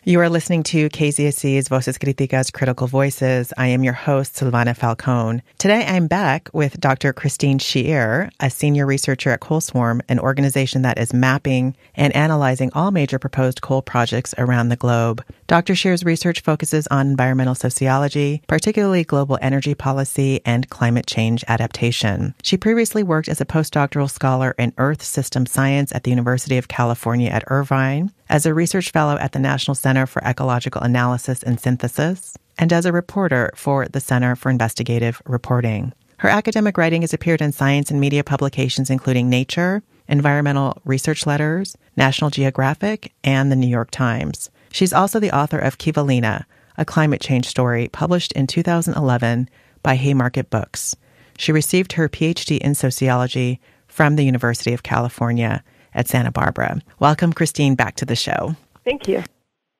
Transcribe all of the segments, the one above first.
You are listening to KZSC's Voces Críticas Critical Voices. I am your host, Silvana Falcone. Today, I'm back with Dr. Christine Shearer, a senior researcher at Coalswarm, an organization that is mapping and analyzing all major proposed coal projects around the globe. Dr. Shearer's research focuses on environmental sociology, particularly global energy policy and climate change adaptation. She previously worked as a postdoctoral scholar in Earth System Science at the University of California at Irvine, as a research fellow at the National Center for Ecological Analysis and Synthesis, and as a reporter for the Center for Investigative Reporting. Her academic writing has appeared in science and media publications including Nature, Environmental Research Letters, National Geographic, and the New York Times. She's also the author of Kivalina, a climate change story published in 2011 by Haymarket Books. She received her PhD in sociology from the University of California at Santa Barbara. Welcome, Christine, back to the show. Thank you.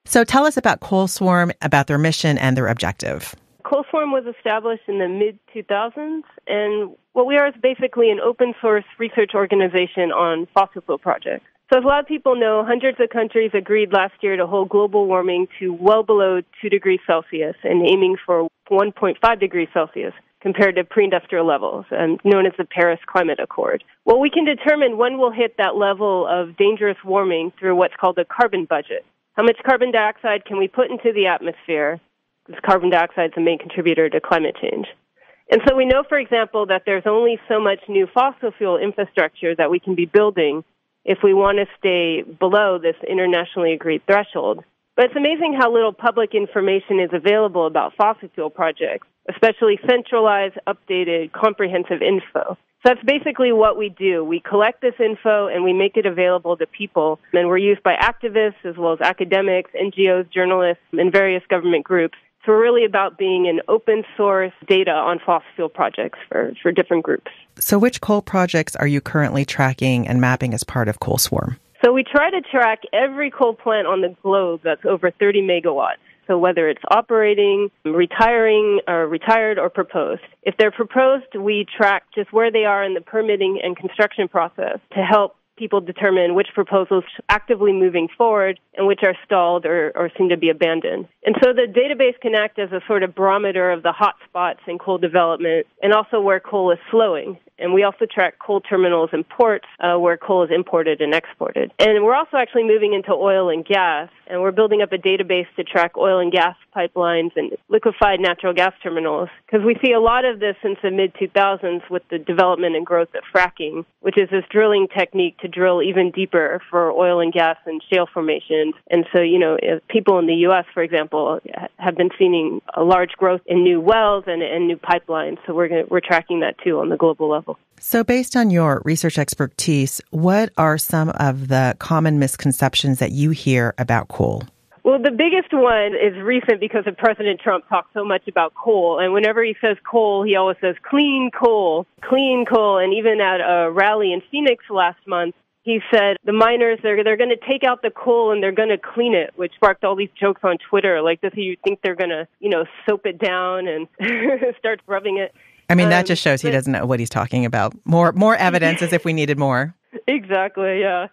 So tell us about Coalswarm, about their mission and their objective. Coalswarm was established in the mid-2000s, and what we are is basically an open-source research organization on fossil fuel projects. So as a lot of people know, hundreds of countries agreed last year to hold global warming to well below 2 degrees Celsius and aiming for 1.5 degrees Celsius compared to pre-industrial levels, known as the Paris Climate Accord. Well, we can determine when we'll hit that level of dangerous warming through what's called a carbon budget. How much carbon dioxide can we put into the atmosphere? Because carbon dioxide is a main contributor to climate change. And so we know, for example, that there's only so much new fossil fuel infrastructure that we can be building if we want to stay below this internationally agreed threshold. But it's amazing how little public information is available about fossil fuel projects, especially centralized, updated, comprehensive info. So that's basically what we do. We collect this info and we make it available to people. And we're used by activists as well as academics, NGOs, journalists, and various government groups. So we're really about being an open source data on fossil fuel projects for different groups. So which coal projects are you currently tracking and mapping as part of Coalswarm? So we try to track every coal plant on the globe that's over 30 megawatts. So whether it's operating, retiring, or retired, or proposed. If they're proposed, we track just where they are in the permitting and construction process to help people determine which proposals are actively moving forward and which are stalled or seem to be abandoned. And so the database can act as a sort of barometer of the hot spots in coal development and also where coal is flowing. And we also track coal terminals and ports where coal is imported and exported. And we're also actually moving into oil and gas, and we're building up a database to track oil and gas pipelines and liquefied natural gas terminals, because we see a lot of this since the mid-2000s with the development and growth of fracking, which is this drilling technique to drill even deeper for oil and gas and shale formations. And so, if people in the U.S., for example, have been seeing a large growth in new wells and new pipelines. So we're tracking that, too, on the global level. So based on your research expertise, what are some of the common misconceptions that you hear about coal? Well, the biggest one is recent because of President Trump talks so much about coal. And whenever he says coal, he always says clean coal, clean coal. And even at a rally in Phoenix last month, he said the miners, they're going to take out the coal and they're going to clean it, which sparked all these jokes on Twitter. Like, does he think they're going to, soap it down and start rubbing it? I mean, that just shows he doesn't know what he's talking about. More evidence as if we needed more. Exactly, yeah.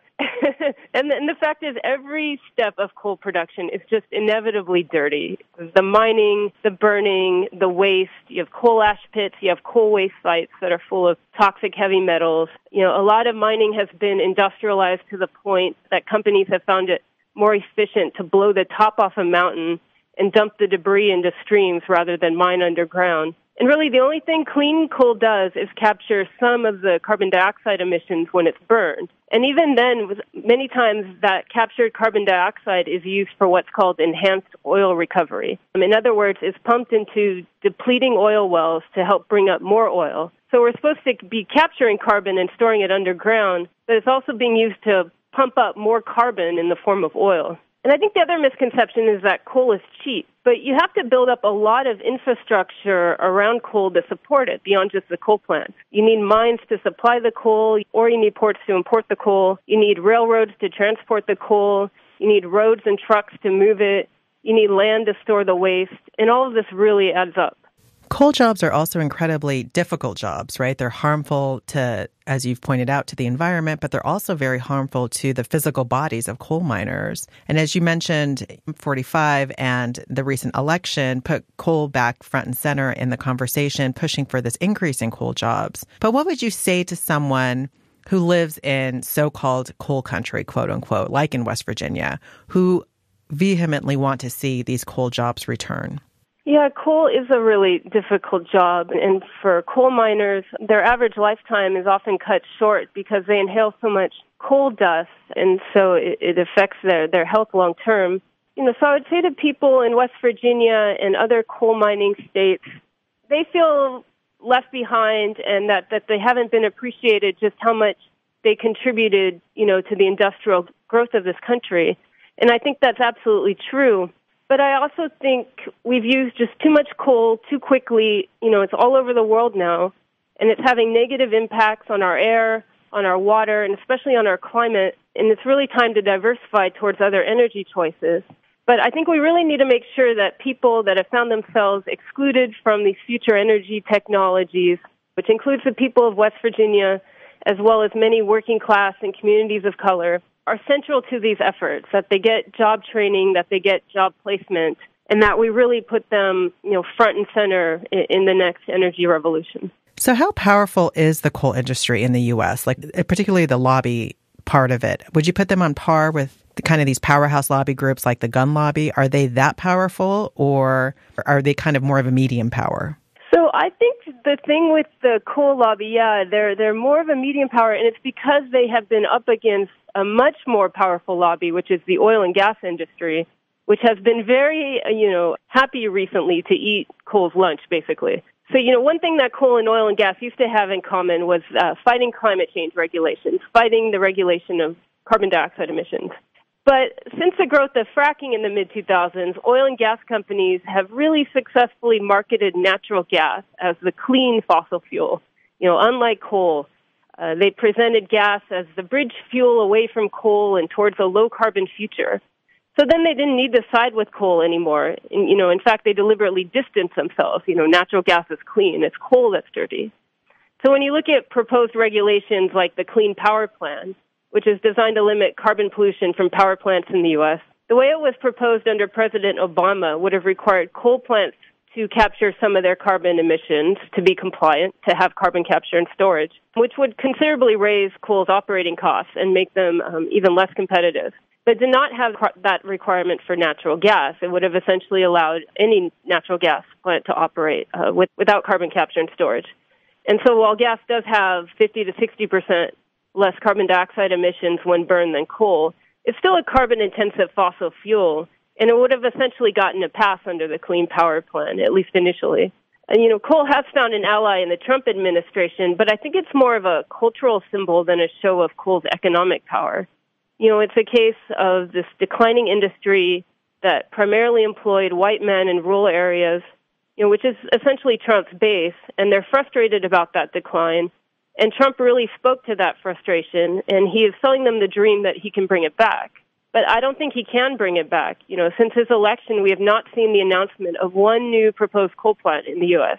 And the fact is, every step of coal production is just inevitably dirty. The mining, the burning, the waste. You have coal ash pits. You have coal waste sites that are full of toxic heavy metals. A lot of mining has been industrialized to the point that companies have found it more efficient to blow the top off a mountain and dump the debris into streams rather than mine underground. And really, the only thing clean coal does is capture some of the carbon dioxide emissions when it's burned. And even then, many times that captured carbon dioxide is used for what's called enhanced oil recovery. In other words, it's pumped into depleting oil wells to help bring up more oil. So we're supposed to be capturing carbon and storing it underground, but it's also being used to pump up more carbon in the form of oil. And I think the other misconception is that coal is cheap, but you have to build up a lot of infrastructure around coal to support it beyond just the coal plants. You need mines to supply the coal, or you need ports to import the coal. You need railroads to transport the coal. You need roads and trucks to move it. You need land to store the waste, and all of this really adds up. Coal jobs are also incredibly difficult jobs, right? They're harmful to, as you've pointed out, to the environment, but they're also very harmful to the physical bodies of coal miners. And as you mentioned, 45 and the recent election put coal back front and center in the conversation, pushing for this increase in coal jobs. But what would you say to someone who lives in so-called coal country, quote unquote, like in West Virginia, who vehemently want to see these coal jobs return? Yeah, coal is a really difficult job, and for coal miners, their average lifetime is often cut short because they inhale so much coal dust, and so it affects their health long term. So I would say to people in West Virginia and other coal mining states, they feel left behind and that they haven't been appreciated just how much they contributed, to the industrial growth of this country. And I think that's absolutely true. But I also think we've used just too much coal too quickly. It's all over the world now, and it's having negative impacts on our air, on our water, and especially on our climate. And it's really time to diversify towards other energy choices. But I think we really need to make sure that people that have found themselves excluded from these future energy technologies, which includes the people of West Virginia, as well as many working class and communities of color, are central to these efforts, that they get job training, that they get job placement, and that we really put them, front and center in the next energy revolution. So how powerful is the coal industry in the U.S., particularly the lobby part of it? Would you put them on par with kind of these powerhouse lobby groups like the gun lobby? Are they that powerful, or are they kind of more of a medium power? So I think the thing with the coal lobby, they're more of a medium power, and it's because they have been up against a much more powerful lobby, which is the oil and gas industry, which has been very, happy recently to eat coal's lunch, basically. So, one thing that coal and oil and gas used to have in common was fighting climate change regulations, fighting the regulation of carbon dioxide emissions. But since the growth of fracking in the mid-2000s, oil and gas companies have really successfully marketed natural gas as the clean fossil fuel. Unlike coal, they presented gas as the bridge fuel away from coal and towards a low-carbon future. So then they didn't need to side with coal anymore. And, in fact, they deliberately distanced themselves. Natural gas is clean. It's coal that's dirty. So when you look at proposed regulations like the Clean Power Plan, which is designed to limit carbon pollution from power plants in the U.S., the way it was proposed under President Obama would have required coal plants to capture some of their carbon emissions to be compliant, to have carbon capture and storage, which would considerably raise coal's operating costs and make them even less competitive. But did not have that requirement for natural gas. It would have essentially allowed any natural gas plant to operate without carbon capture and storage. And so while gas does have 50 to 60% less carbon dioxide emissions when burned than coal, it's still a carbon-intensive fossil fuel, and it would have essentially gotten a pass under the Clean Power Plan, at least initially. And, coal has found an ally in the Trump administration, but I think it's more of a cultural symbol than a show of coal's economic power. It's a case of this declining industry that primarily employed white men in rural areas, which is essentially Trump's base, and they're frustrated about that decline. And Trump really spoke to that frustration, and he is selling them the dream that he can bring it back. But I don't think he can bring it back. Since his election, we have not seen the announcement of one new proposed coal plant in the U.S.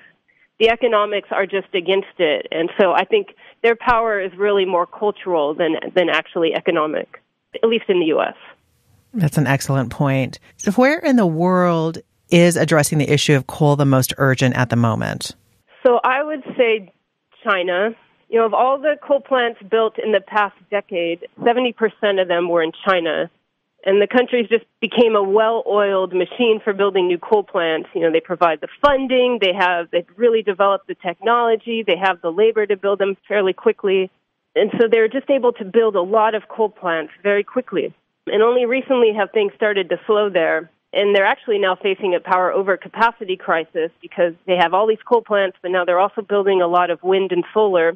The economics are just against it, and so I think their power is really more cultural than actually economic, at least in the U.S. That's an excellent point. So where in the world is addressing the issue of coal the most urgent at the moment? So I would say China. Of all the coal plants built in the past decade, 70% of them were in China. And the countries just became a well-oiled machine for building new coal plants. They provide the funding, they've really developed the technology, they have the labor to build them fairly quickly. And so they're just able to build a lot of coal plants very quickly. And only recently have things started to slow there. And they're actually now facing a power overcapacity crisis because they have all these coal plants, but now they're also building a lot of wind and solar,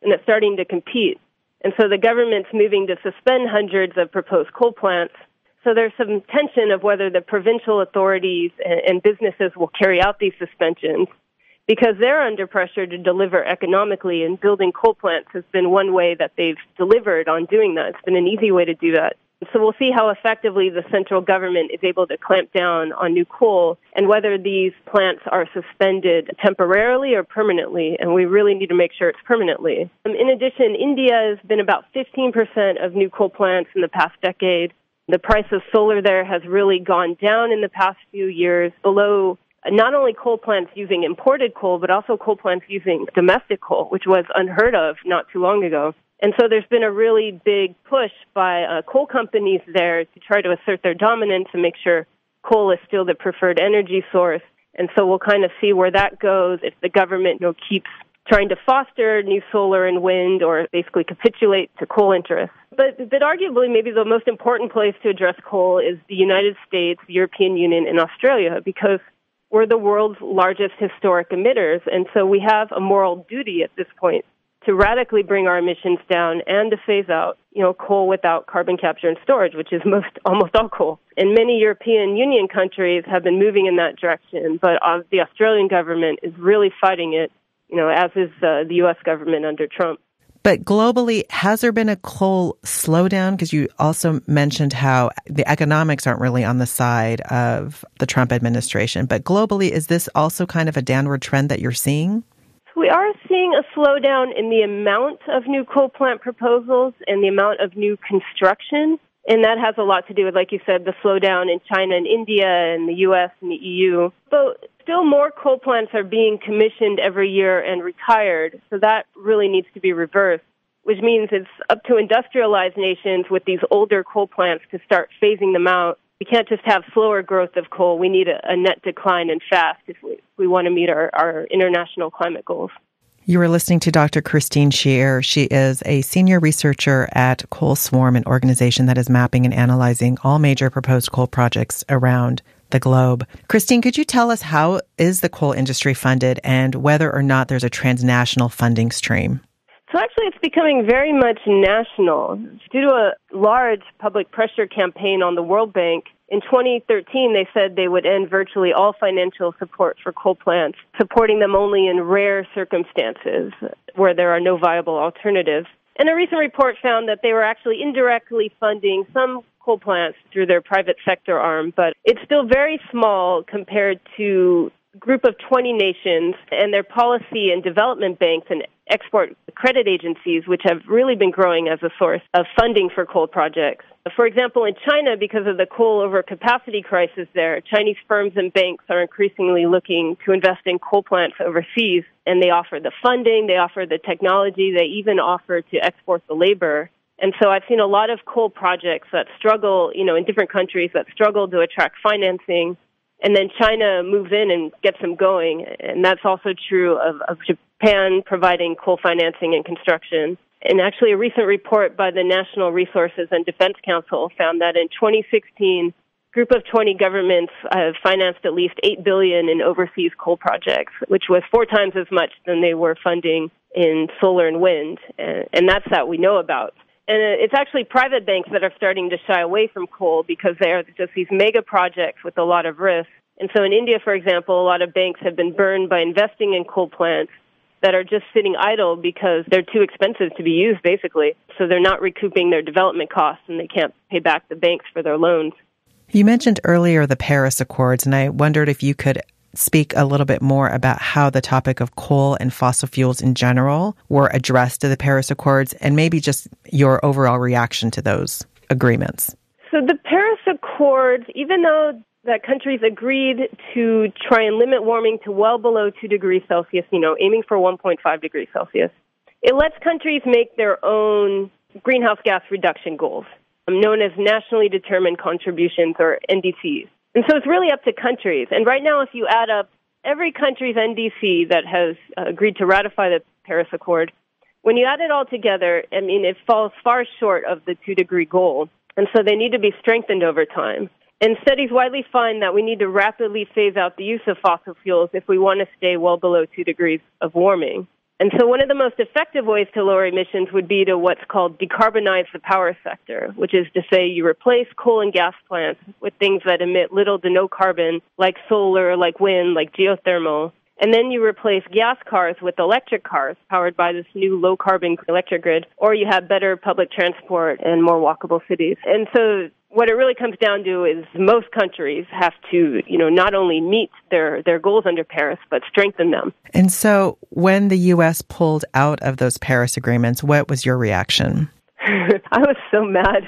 and it's starting to compete. And so the government's moving to suspend hundreds of proposed coal plants. So there's some tension of whether the provincial authorities and businesses will carry out these suspensions because they're under pressure to deliver economically, and building coal plants has been one way that they've delivered on doing that. It's been an easy way to do that. So we'll see how effectively the central government is able to clamp down on new coal and whether these plants are suspended temporarily or permanently, and we really need to make sure it's permanently. In addition, India has been about 15% of new coal plants in the past decade. The price of solar there has really gone down in the past few years below not only coal plants using imported coal, but also coal plants using domestic coal, which was unheard of not too long ago. And so there's been a really big push by coal companies there to try to assert their dominance and make sure coal is still the preferred energy source. And so we'll kind of see where that goes if the government keeps trying to foster new solar and wind or basically capitulate to coal interests. But arguably, maybe the most important place to address coal is the United States, the European Union, and Australia, because we're the world's largest historic emitters. And so we have a moral duty at this point to radically bring our emissions down and to phase out, coal without carbon capture and storage, which is almost all coal. And many European Union countries have been moving in that direction, but the Australian government is really fighting it, as is the U.S. government under Trump. But globally, has there been a coal slowdown? Because you also mentioned how the economics aren't really on the side of the Trump administration. But globally, is this also kind of a downward trend that you're seeing? We are seeing a slowdown in the amount of new coal plant proposals and the amount of new construction. And that has a lot to do with, like you said, the slowdown in China and India and the U.S. and the EU. But still more coal plants are being commissioned every year and retired. So that really needs to be reversed, which means it's up to industrialized nations with these older coal plants to start phasing them out. We can't just have slower growth of coal. We need a net decline and fast if we want to meet our international climate goals. You are listening to Dr. Christine Shearer. She is a senior researcher at Coalswarm, an organization that is mapping and analyzing all major proposed coal projects around the globe. Christine, could you tell us how is the coal industry funded and whether or not there's a transnational funding stream? So actually, it's becoming very much national. Due to a large public pressure campaign on the World Bank, in 2013, they said they would end virtually all financial support for coal plants, supporting them only in rare circumstances where there are no viable alternatives. And a recent report found that they were actually indirectly funding some coal plants through their private sector arm, but it's still very small compared to a group of 20 nations and their policy and development banks and export credit agencies, which have really been growing as a source of funding for coal projects. For example, in China, because of the coal overcapacity crisis there, Chinese firms and banks are increasingly looking to invest in coal plants overseas, and they offer the funding, they offer the technology, they even offer to export the labor. And so I've seen a lot of coal projects that struggle, in different countries that struggle to attract financing, and then China moves in and gets them going. And that's also true of Japan providing coal financing and construction. And actually, a recent report by the National Resources and Defense Council found that in 2016, a group of 20 governments have financed at least $8 billion in overseas coal projects, which was 4 times as much than they were funding in solar and wind. And that's that we know about. And it's actually private banks that are starting to shy away from coal because they are just these mega projects with a lot of risk. And so in India, for example, a lot of banks have been burned by investing in coal plants that are just sitting idle because they're too expensive to be used, basically. So they're not recouping their development costs, and they can't pay back the banks for their loans. You mentioned earlier the Paris Accords, and I wondered if you could speak a little bit more about how the topic of coal and fossil fuels in general were addressed to the Paris Accords, and maybe just your overall reaction to those agreements. So the Paris Accords, even though that countries agreed to try and limit warming to well below 2 degrees Celsius, aiming for 1.5 degrees Celsius, it lets countries make their own greenhouse gas reduction goals, known as nationally determined contributions, or NDCs. And so it's really up to countries. And right now, if you add up every country's NDC that has agreed to ratify the Paris Accord, when you add it all together, it falls far short of the 2-degree goal. And so they need to be strengthened over time. And studies widely find that we need to rapidly phase out the use of fossil fuels if we want to stay well below 2 degrees of warming. And so one of the most effective ways to lower emissions would be to what's called decarbonize the power sector, which is to say you replace coal and gas plants with things that emit little to no carbon, like solar, like wind, like geothermal. and then you replace gas cars with electric cars powered by this new low-carbon electric grid, or you have better public transport and more walkable cities. And so what it really comes down to is most countries have to, not only meet their goals under Paris, but strengthen them. And so when the U.S. pulled out of those Paris agreements, what was your reaction? I was so mad.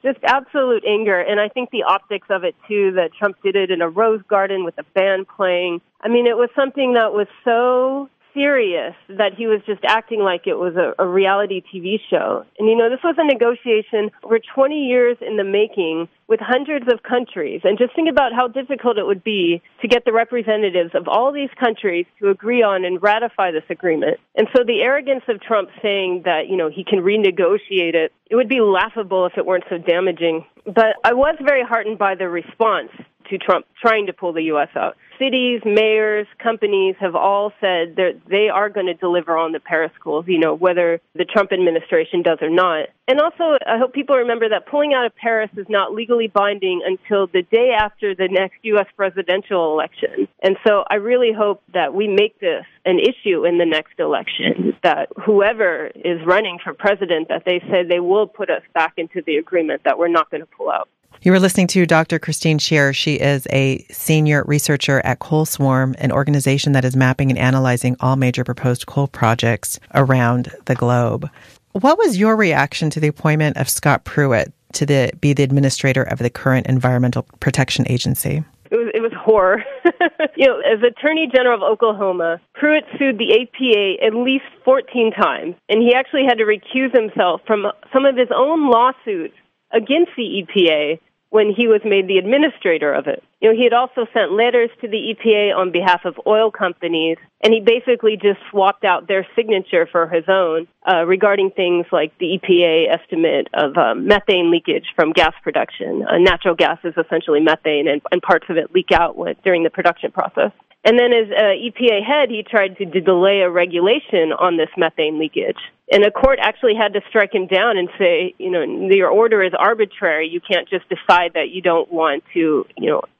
Just absolute anger. And I think the optics of it, too, that Trump did it in a rose garden with a band playing. I mean, it was something that was so serious that he was just acting like it was a reality TV show. And, this was a negotiation over 20 years in the making with hundreds of countries. And just think about how difficult it would be to get the representatives of all these countries to agree on and ratify this agreement. And so the arrogance of Trump saying that, he can renegotiate it, it would be laughable if it weren't so damaging. But I was very heartened by the response to Trump trying to pull the U.S. out. Cities, mayors, companies have all said that they are going to deliver on the Paris goals, whether the Trump administration does or not. And also, I hope people remember that pulling out of Paris is not legally binding until the day after the next U.S. presidential election. And so I really hope that we make this an issue in the next election, that whoever is running for president, that they say they will put us back into the agreement, that we're not going to pull out. You were listening to Dr. Christine Shearer. She is a senior researcher at Coalswarm, an organization that is mapping and analyzing all major proposed coal projects around the globe. What was your reaction to the appointment of Scott Pruitt to be the administrator of the current Environmental Protection Agency? It was horror. As Attorney General of Oklahoma, Pruitt sued the EPA at least 14 times, and he actually had to recuse himself from some of his own lawsuits against the EPA when he was made the administrator of it. He had also sent letters to the EPA on behalf of oil companies, and he basically just swapped out their signature for his own regarding things like the EPA estimate of methane leakage from gas production. Natural gas is essentially methane, and parts of it leak out during the production process. And then as EPA head, he tried to delay a regulation on this methane leakage. And a court actually had to strike him down and say, your order is arbitrary. You can't just decide that you don't want to,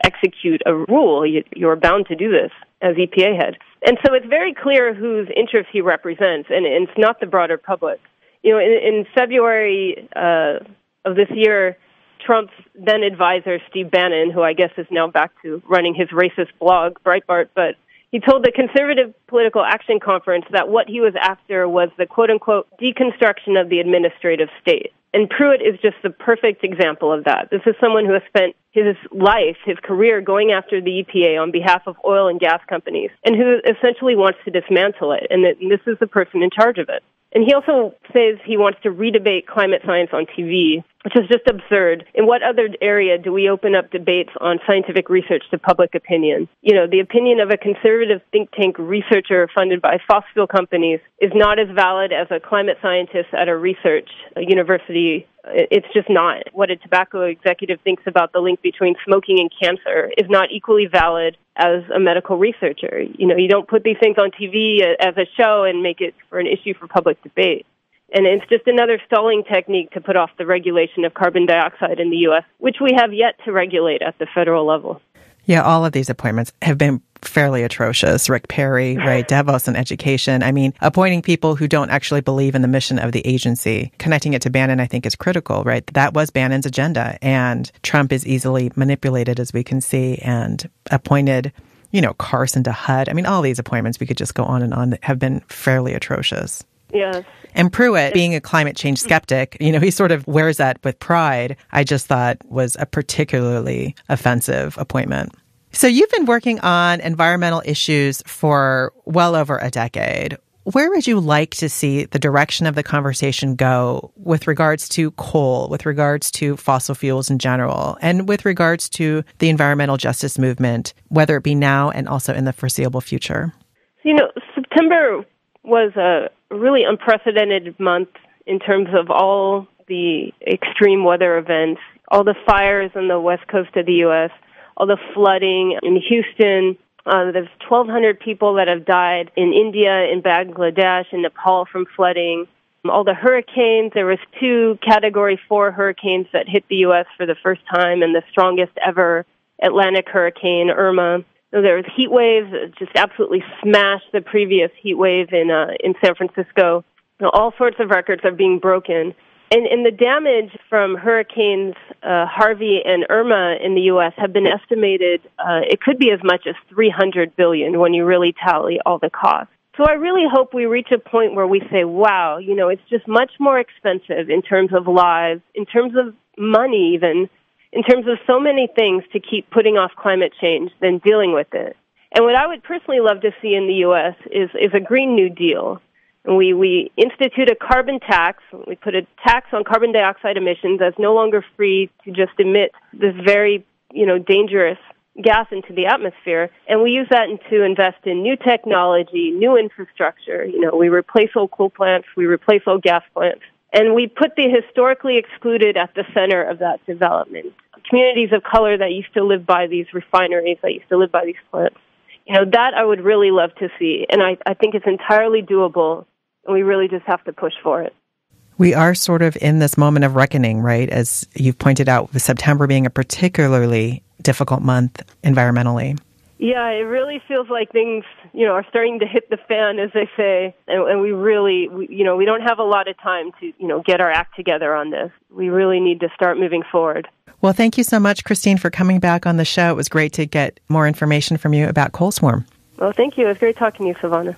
execute a rule. You're bound to do this as EPA head. And so it's very clear whose interests he represents, and it's not the broader public. In February of this year, Trump's then advisor, Steve Bannon, who I guess is now back to running his racist blog, Breitbart, but he told the Conservative Political Action Conference that what he was after was the quote-unquote deconstruction of the administrative state. And Pruitt is just the perfect example of that. This is someone who has spent his life, his career, going after the EPA on behalf of oil and gas companies, and who essentially wants to dismantle it, and this is the person in charge of it. And he also says he wants to redebate climate science on TV, which is just absurd. In what other area do we open up debates on scientific research to public opinion? The opinion of a conservative think tank researcher funded by fossil fuel companies is not as valid as a climate scientist at a research university. It's just not. What a tobacco executive thinks about the link between smoking and cancer is not equally valid as a medical researcher. You don't put these things on TV as a show and make it for an issue for public debate. And it's just another stalling technique to put off the regulation of carbon dioxide in the U.S., which we have yet to regulate at the federal level. Yeah, all of these appointments have been fairly atrocious. Rick Perry, right, Davos on education. I mean, appointing people who don't actually believe in the mission of the agency. Connecting it to Bannon, I think, is critical, right? That was Bannon's agenda. And Trump is easily manipulated, as we can see, and appointed, Carson to HUD. I mean, all these appointments, we could just go on and on, have been fairly atrocious. Yes. And Pruitt, being a climate change skeptic, he sort of wears that with pride, I just thought was a particularly offensive appointment. So you've been working on environmental issues for well over a decade. Where would you like to see the direction of the conversation go with regards to coal, with regards to fossil fuels in general, and with regards to the environmental justice movement, whether it be now and also in the foreseeable future? September was a really unprecedented month in terms of all the extreme weather events, all the fires on the west coast of the U.S., all the flooding in Houston. There's 1,200 people that have died in India, in Bangladesh, in Nepal from flooding. All the hurricanes, there was 2 Category 4 hurricanes that hit the U.S. for the first time, and the strongest ever Atlantic hurricane, Irma. So there was heat waves that just absolutely smashed the previous heat wave in San Francisco. All sorts of records are being broken. And the damage from hurricanes Harvey and Irma in the U.S. have been estimated, it could be as much as $300 billion when you really tally all the costs. So I really hope we reach a point where we say, wow, it's just much more expensive in terms of lives, in terms of money even, in terms of so many things to keep putting off climate change than dealing with it. And what I would personally love to see in the U.S. is a Green New Deal. We institute a carbon tax. We put a tax on carbon dioxide emissions that's no longer free to just emit this very, dangerous gas into the atmosphere. And we use that to invest in new technology, new infrastructure. We replace old coal plants. We replace old gas plants. And we put the historically excluded at the center of that development. Communities of color that used to live by these refineries, that used to live by these plants. That I would really love to see. And I think it's entirely doable. And we really just have to push for it. We are sort of in this moment of reckoning, right? As you've pointed out, with September being a particularly difficult month environmentally. Yeah, it really feels like things, are starting to hit the fan, as they say. And we really, we don't have a lot of time to, get our act together on this. We really need to start moving forward. Well, thank you so much, Christine, for coming back on the show. It was great to get more information from you about Coalswarm. Well, thank you. It was great talking to you, Silvana.